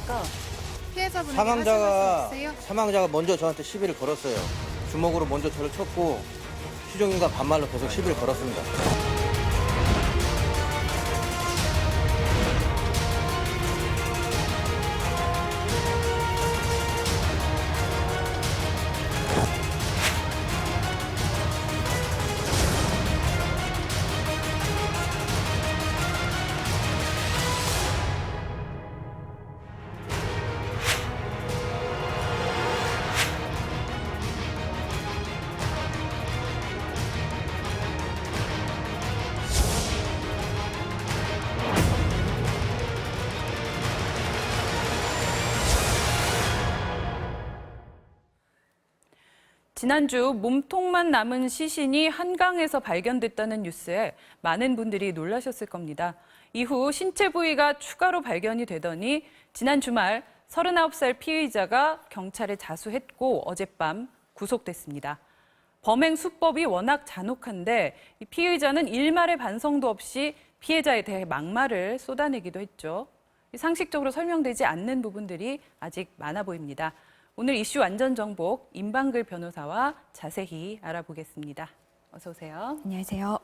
있습니까? 피해자분에게 사망자가 하실 말씀 있으세요? 사망자가 먼저 저한테 시비를 걸었어요. 주먹으로 먼저 저를 쳤고 시종일관 반말로 계속 시비를 걸었습니다. 지난주 몸통만 남은 시신이 한강에서 발견됐다는 뉴스에 많은 분들이 놀라셨을 겁니다. 이후 신체 부위가 추가로 발견이 되더니 지난 주말 39살 피의자가 경찰에 자수했고 어젯밤 구속됐습니다. 범행 수법이 워낙 잔혹한데 이 피의자는 일말의 반성도 없이 피해자에 대해 막말을 쏟아내기도 했죠. 상식적으로 설명되지 않는 부분들이 아직 많아 보입니다. 오늘 이슈 완전 정복 임방글 변호사와 자세히 알아보겠습니다. 어서 오세요. 안녕하세요.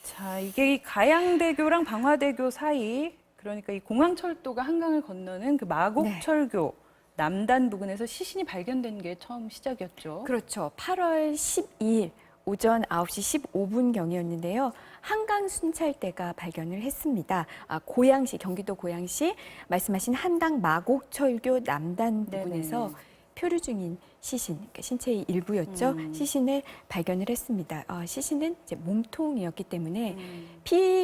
자, 이게 이 가양대교랑 방화대교 사이, 그러니까 이 공항철도가 한강을 건너는 그 마곡철교 남단 부근에서 시신이 발견된 게 처음 시작이었죠. 그렇죠. 8월 12일 오전 9시 15분경이었는데요. 한강 순찰대가 발견을 했습니다. 고양시, 경기도 고양시 말씀하신 한강 마곡철교 남단 부근에서 네네. 표류 중인 시신, 그러니까 신체의 일부였죠. 시신을 발견을 했습니다. 시신은 이제 몸통이었기 때문에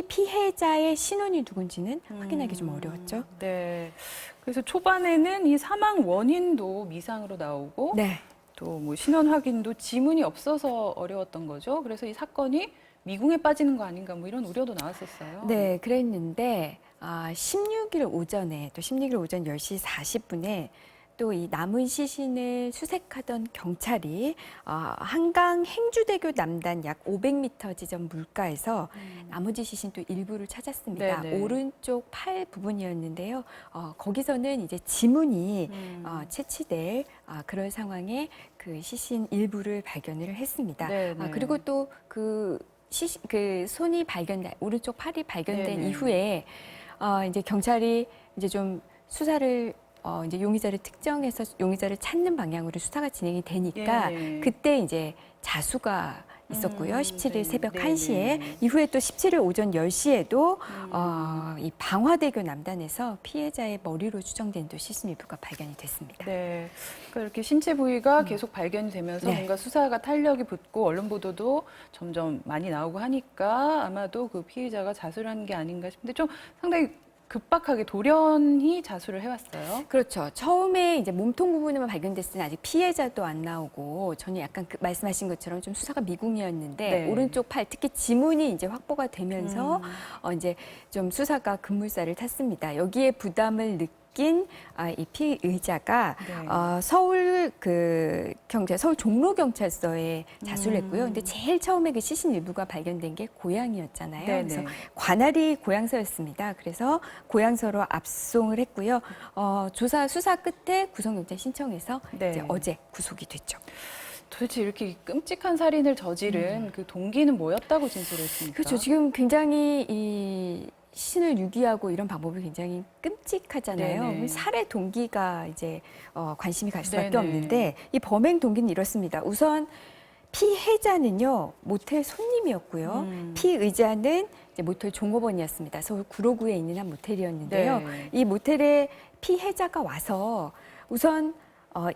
피해자의 신원이 누군지는 확인하기 좀 어려웠죠. 네. 그래서 초반에는 이 사망 원인도 미상으로 나오고 네. 또 뭐 신원 확인도 지문이 없어서 어려웠던 거죠. 그래서 이 사건이 미궁에 빠지는 거 아닌가 뭐 이런 우려도 나왔었어요. 네, 그랬는데 16일 오전에 또 16일 오전 10시 40분에 또 이 남은 시신을 수색하던 경찰이 한강 행주대교 남단 약 500m 지점 물가에서 나머지 시신 또 일부를 찾았습니다. 네네. 오른쪽 팔 부분이었는데요. 거기서는 이제 지문이 채취될 그런 상황에 그 시신 일부를 발견을 했습니다. 네네. 그리고 또 그 손이 발견된 오른쪽 팔이 발견된 네네. 이후에 이제 경찰이 이제 좀 수사를 이제 용의자를 특정해서 용의자를 찾는 방향으로 수사가 진행이 되니까 예. 그때 이제 자수가 있었고요. 17일 네. 새벽 네네. 1시에 이후에 또 17일 오전 10시에도 이 방화대교 남단에서 피해자의 머리로 추정된 또 시신 일부가 발견이 됐습니다. 네. 그러니까 이렇게 신체 부위가 계속 발견이 되면서 네. 뭔가 수사가 탄력이 붙고 언론 보도도 점점 많이 나오고 하니까 아마도 그 피의자가 자수를 한 게 아닌가 싶은데 좀 상당히 급박하게 돌연히 자수를 해왔어요. 그렇죠. 처음에 이제 몸통 부분만 발견됐을 때는 아직 피해자도 안 나오고 저는 약간 말씀하신 것처럼 좀 수사가 미궁이었는데 네. 오른쪽 팔 특히 지문이 이제 확보가 되면서 이제 좀 수사가 급물살을 탔습니다. 여기에 부담을 느낀 이 피의자가 네. 서울 서울 종로경찰서에 자수를 했고요. 근데 제일 처음에 그 시신 일부가 발견된 게 고양이였잖아요. 네네. 그래서 관할이 고양서였습니다. 그래서 고양서로 압송을 했고요. 수사 끝에 구속영장 신청해서 네. 이제 어제 구속이 됐죠. 도대체 이렇게 끔찍한 살인을 저지른 그 동기는 뭐였다고 진술했습니까? 그렇죠. 지금 굉장히 이 시신을 유기하고 이런 방법이 굉장히 끔찍하잖아요. 네네. 살해 동기가 이제 관심이 갈 수밖에 네네. 없는데 이 범행 동기는 이렇습니다. 우선 피해자는요 모텔 손님이었고요. 피의자는 이제 모텔 종업원이었습니다. 서울 구로구에 있는 한 모텔이었는데요. 네. 이 모텔에 피해자가 와서 우선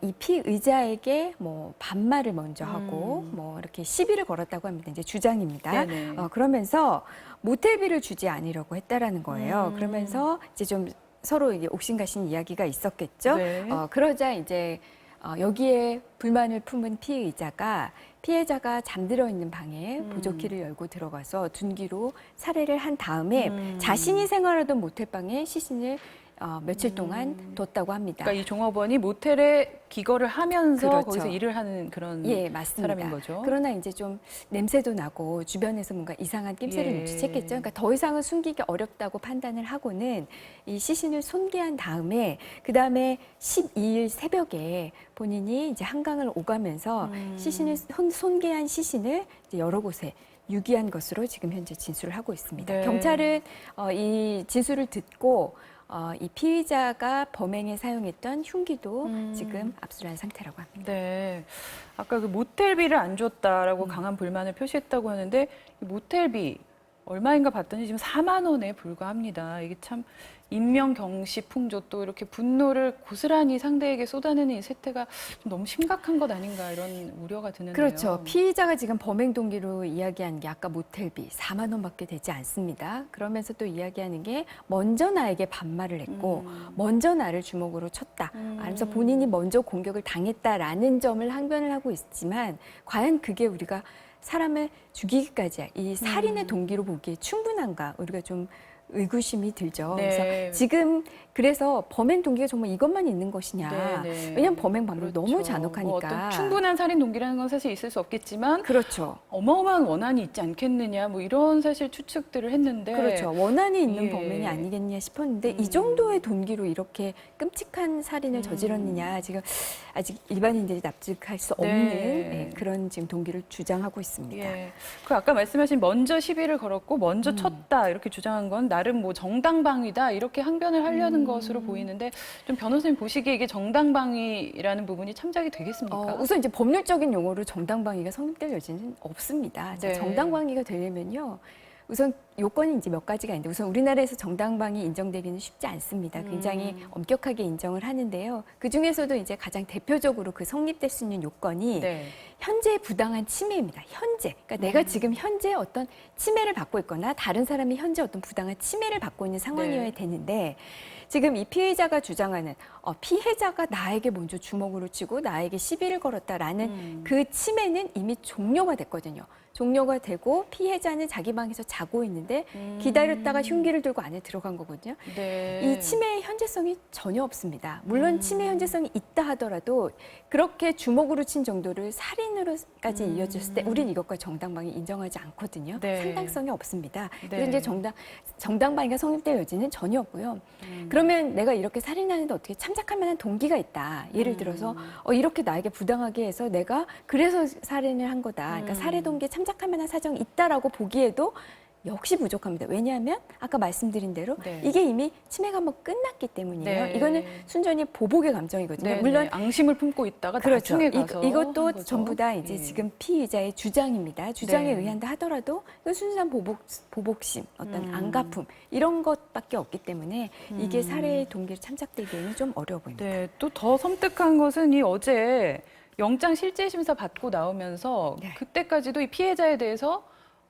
이 피의자에게 뭐 반말을 먼저 하고 뭐 이렇게 시비를 걸었다고 합니다. 이제 주장입니다. 네네. 그러면서 모텔비를 주지 않으려고 했다라는 거예요. 그러면서 이제 좀 서로 이게 옥신각신 이야기가 있었겠죠. 네. 그러자 이제 여기에 불만을 품은 피의자가 피해자가 잠들어 있는 방에 보조키를 열고 들어가서 둔기로 살해를 한 다음에 자신이 생활하던 모텔방에 시신을 며칠 동안 뒀다고 합니다. 그러니까 이 종업원이 모텔에 기거를 하면서 그렇죠. 거기서 일을 하는 그런 예, 맞습니다. 사람인 거죠. 그러나 이제 좀 냄새도 나고 주변에서 뭔가 이상한 낌새를 예. 눈치챘겠죠. 그러니까 더 이상은 숨기기 어렵다고 판단을 하고는 이 시신을 손괴한 다음에 그 다음에 12일 새벽에 본인이 이제 한강을 오가면서 시신을 손괴한 시신을 이제 여러 곳에 유기한 것으로 지금 현재 진술을 하고 있습니다. 네. 경찰은 이 진술을 듣고 이 피의자가 범행에 사용했던 흉기도 지금 압수한 상태라고 합니다. 네. 아까 그 모텔비를 안 줬다라고 강한 불만을 표시했다고 하는데 이 모텔비 얼마인가 봤더니 지금 4만 원에 불과합니다. 이게 참 인명경시 풍조 또 이렇게 분노를 고스란히 상대에게 쏟아내는 이 세태가 좀 너무 심각한 것 아닌가 이런 우려가 드는데요. 그렇죠. 피의자가 지금 범행 동기로 이야기한 게 아까 모텔비 4만 원밖에 되지 않습니다. 그러면서 또 이야기하는 게 먼저 나에게 반말을 했고 먼저 나를 주먹으로 쳤다. 그래서 본인이 먼저 공격을 당했다라는 점을 항변을 하고 있지만 과연 그게 우리가 사람을 죽이기까지 이 살인의 동기로 보기에 충분한가 우리가 좀 의구심이 들죠. 네. 그래서 지금 그래서 범행 동기가 정말 이것만 있는 것이냐. 네, 네. 왜냐하면 범행 방법이 그렇죠. 너무 잔혹하니까. 뭐 어떤 충분한 살인 동기라는 건 사실 있을 수 없겠지만 그렇죠. 어마어마한 원한이 있지 않겠느냐 뭐 이런 사실 추측들을 했는데 그렇죠. 원한이 있는 예. 범행이 아니겠냐 싶었는데 이 정도의 동기로 이렇게 끔찍한 살인을 저질렀느냐 지금 아직 일반인들이 납득할 수 없는 네. 그런 지금 동기를 주장하고 있습니다. 예. 그 아까 말씀하신 먼저 시비를 걸었고 먼저 쳤다 이렇게 주장한 건 나름 뭐 정당방위다 이렇게 항변을 하려는 것으로 보이는데 좀 변호사님 보시기에 이게 정당방위라는 부분이 참작이 되겠습니까? 우선 이제 법률적인 용어로 정당방위가 성립될 여지는 없습니다. 네. 정당방위가 되려면요. 우선 요건이 이제 몇 가지가 있는데 우선 우리나라에서 정당방위 인정되기는 쉽지 않습니다. 굉장히 엄격하게 인정을 하는데요. 그 중에서도 이제 가장 대표적으로 그 성립될 수 있는 요건이 네. 현재 부당한 침해입니다. 현재. 그러니까 내가 지금 현재 어떤 침해를 받고 있거나 다른 사람이 현재 어떤 부당한 침해를 받고 있는 상황이어야 네. 되는데 지금 이 피해자가 주장하는 피해자가 나에게 먼저 주먹으로 치고 나에게 시비를 걸었다라는 그 침해는 이미 종료가 됐거든요. 종료가 되고 피해자는 자기 방에서 자고 있는데 기다렸다가 흉기를 들고 안에 들어간 거거든요. 네. 이 침해의 현재성이 전혀 없습니다. 물론 침해 현재성이 있다 하더라도 그렇게 주먹으로 친 정도를 살인으로까지 이어졌을 때 우리는 이것과 정당방위 인정하지 않거든요. 네. 상당성이 없습니다. 네. 그래서 이제 정당방위가 성립될 여지는 전혀 없고요. 그러면 내가 이렇게 살인하는데 어떻게 참작할 만한 동기가 있다. 예를 들어서 이렇게 나에게 부당하게 해서 내가 그래서 살인을 한 거다. 그러니까 살해 동기에 참작할 만한 사정이 있다라고 보기에도 역시 부족합니다. 왜냐하면 아까 말씀드린 대로 네. 이게 이미 치매가 한번 끝났기 때문이에요. 네. 이거는 순전히 보복의 감정이거든요. 네, 물론 네. 앙심을 품고 있다가 그렇죠. 나중에 가서 한 이것도 거죠. 전부 다 이제 예. 지금 피의자의 주장입니다. 주장에 네. 의한다 하더라도 이건 순수한 보복심, 어떤 안가품 이런 것밖에 없기 때문에 이게 살해의 동기를 참작되기에는 좀 어려워 보입니다. 네, 또 더 섬뜩한 것은 이 어제 영장 실질 심사 받고 나오면서 네. 그때까지도 이 피해자에 대해서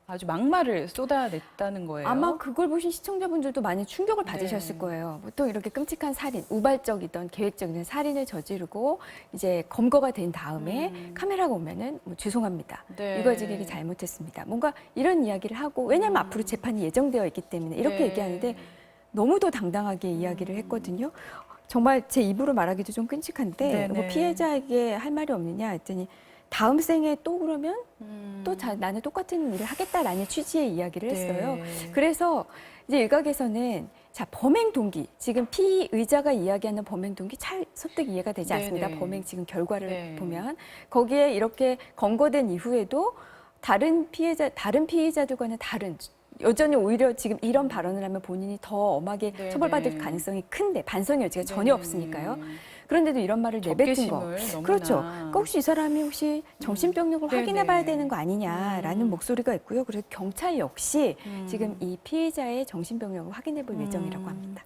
아주 막말을 쏟아냈다는 거예요. 아마 그걸 보신 시청자분들도 많이 충격을 받으셨을 네. 거예요. 보통 이렇게 끔찍한 살인, 우발적이던 계획적인 살인을 저지르고 이제 검거가 된 다음에 카메라가 오면은 뭐 죄송합니다. 네. 이과직에게 잘못했습니다. 뭔가 이런 이야기를 하고 왜냐하면 앞으로 재판이 예정되어 있기 때문에 이렇게 네. 얘기하는데 너무도 당당하게 이야기를 했거든요. 정말 제 입으로 말하기도 좀 끔찍한데 네, 뭐 네. 피해자에게 할 말이 없느냐 했더니 다음 생에 또 그러면 또 나는 똑같은 일을 하겠다라는 취지의 이야기를 했어요. 네. 그래서 이제 일각에서는 자 범행 동기 지금 피의자가 이야기하는 범행 동기 잘 설득 이해가 되지 네, 않습니다. 네. 범행 지금 결과를 네. 보면 거기에 이렇게 검거된 이후에도 다른 피의자들과는 다른 여전히 오히려 지금 이런 발언을 하면 본인이 더 엄하게 네, 처벌받을 네. 가능성이 큰데 반성의 여지가 전혀 네. 없으니까요. 그런데도 이런 말을 내뱉은 거. 적개심을 너무나. 그렇죠. 그러니까 혹시 이 사람이 혹시 정신병력을 네, 확인해봐야 네. 되는 거 아니냐라는 목소리가 있고요. 그래서 경찰 역시 지금 이 피해자의 정신병력을 확인해볼 예정이라고 합니다.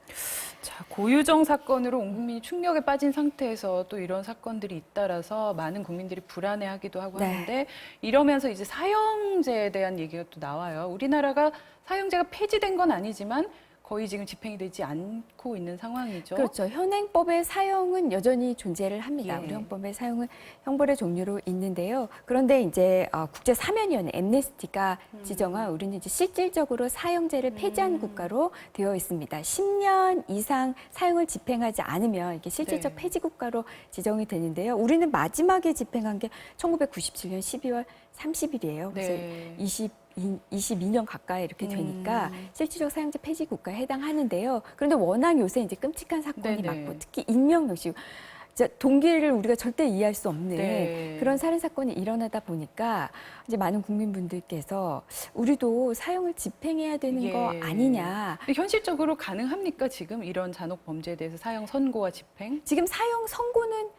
자, 고유정 사건으로 온 국민이 충격에 빠진 상태에서 또 이런 사건들이 잇따라서 많은 국민들이 불안해하기도 하고 네. 하는데 이러면서 이제 사형제에 대한 얘기가 또 나와요. 우리나라가 사형제가 폐지된 건 아니지만 거의 지금 집행이 되지 않고 있는 상황이죠. 그렇죠. 현행법의 사용은 여전히 존재를 합니다. 예. 우리 헌법의 사용은 형벌의 종류로 있는데요. 그런데 이제 국제사면위원회 엠네스티가 지정한 우리는 이제 실질적으로 사형제를 폐지한 국가로 되어 있습니다. 10년 이상 사형을 집행하지 않으면 이게 실질적 네. 폐지 국가로 지정이 되는데요. 우리는 마지막에 집행한 게 1997년 12월 30일이에요. 그래서 네. 22년 가까이 이렇게 되니까 실질적 사형제 폐지 국가에 해당하는데요. 그런데 워낙 요새 이제 끔찍한 사건이 네네. 많고 특히 인명명식 진짜 동기를 우리가 절대 이해할 수 없는 네. 그런 살인 사건이 일어나다 보니까 이제 많은 국민분들께서 우리도 사형을 집행해야 되는 예. 거 아니냐. 근데 현실적으로 가능합니까? 지금 이런 잔혹 범죄에 대해서 사형 선고와 집행? 지금 사형 선고는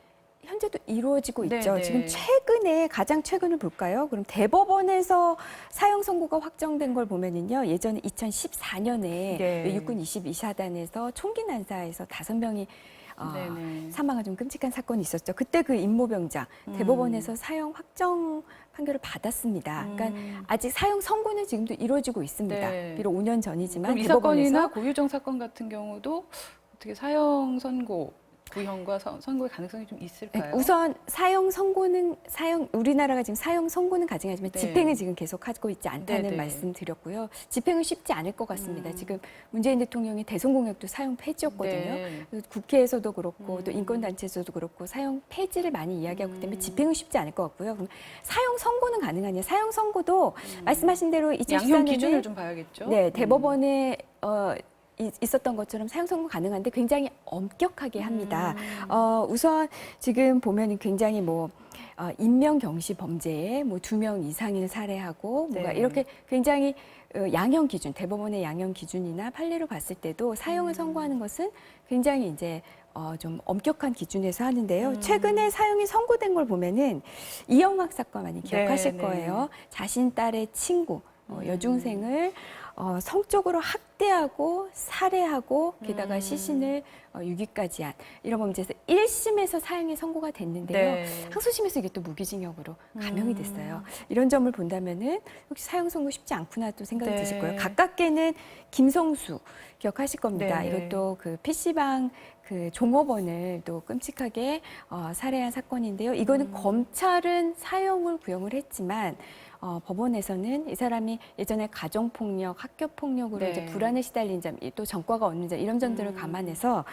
현재도 이루어지고 있죠. 네네. 지금 가장 최근을 볼까요? 그럼 대법원에서 사형 선고가 확정된 걸 보면은요. 예전에 2014년에 네. 육군 22사단에서 총기 난사에서 5명이 네네. 사망한 좀 끔찍한 사건이 있었죠. 그때 그 임모병장 대법원에서 사형 확정 판결을 받았습니다. 그러니까 아직 사형 선고는 지금도 이루어지고 있습니다. 네. 비록 5년 전이지만 그럼 이 대법원에서 사건이나 고유정 사건 같은 경우도 어떻게 사형 선고, 구형과 선고의 가능성이 좀 있을까요? 우선 우리나라가 지금 사형 선고는 가능하지만 네. 집행을 지금 계속하고 있지 않다는 네네. 말씀 드렸고요. 집행은 쉽지 않을 것 같습니다. 지금 문재인 대통령이 대선공약도 사형 폐지였거든요. 네. 국회에서도 그렇고 또 인권단체에서도 그렇고 사형 폐지를 많이 이야기하고 있기 때문에 집행은 쉽지 않을 것 같고요. 그럼 사형 선고는 가능하냐? 사형 선고도 말씀하신 대로 양형 기준을 2014년에 좀 봐야겠죠. 네, 대법원에 있었던 것처럼 사형 선고 가능한데 굉장히 엄격하게 합니다. 우선 지금 보면 굉장히 인명 경시 범죄에 2명 이상을 살해하고 뭔가 네. 이렇게 굉장히 양형 기준, 대법원의 양형 기준이나 판례로 봤을 때도 사형을 선고하는 것은 굉장히 이제 좀 엄격한 기준에서 하는데요. 최근에 사형이 선고된 걸 보면은 이영학 사건 많이 기억하실 네. 거예요. 자신 딸의 친구, 여중생을 성적으로 학대하고 살해하고 게다가 시신을 유기까지 한 이런 범죄에서 1심에서 사형이 선고가 됐는데요. 네. 항소심에서 이게 또 무기징역으로 감형이 됐어요. 이런 점을 본다면은 역시 사형 선고 쉽지 않구나 또 생각이 네. 드실 거예요. 가깝게는 김성수 기억하실 겁니다. 네. 이것도 그 PC방 그 종업원을 또 끔찍하게 살해한 사건인데요. 이거는 검찰은 사형을 구형을 했지만 법원에서는 이 사람이 예전에 가정폭력, 학교폭력으로 네. 이제 불안에 시달린 점, 또 전과가 없는 점 이런 점들을 감안해서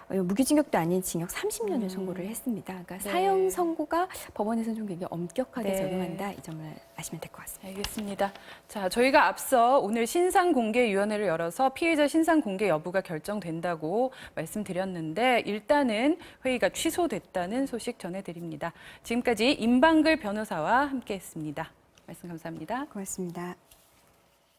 무기징역도 아닌 징역 30년을 선고를 했습니다. 그러니까 네. 사형 선고가 법원에서는 좀 굉장히 엄격하게 네. 적용한다 이 점을 아시면 될 것 같습니다. 알겠습니다. 자, 저희가 앞서 오늘 신상공개위원회를 열어서 피해자 신상공개 여부가 결정된다고 말씀드렸는데 일단은 회의가 취소됐다는 소식 전해드립니다. 지금까지 임방글 변호사와 함께했습니다. 말씀 감사합니다. 고맙습니다.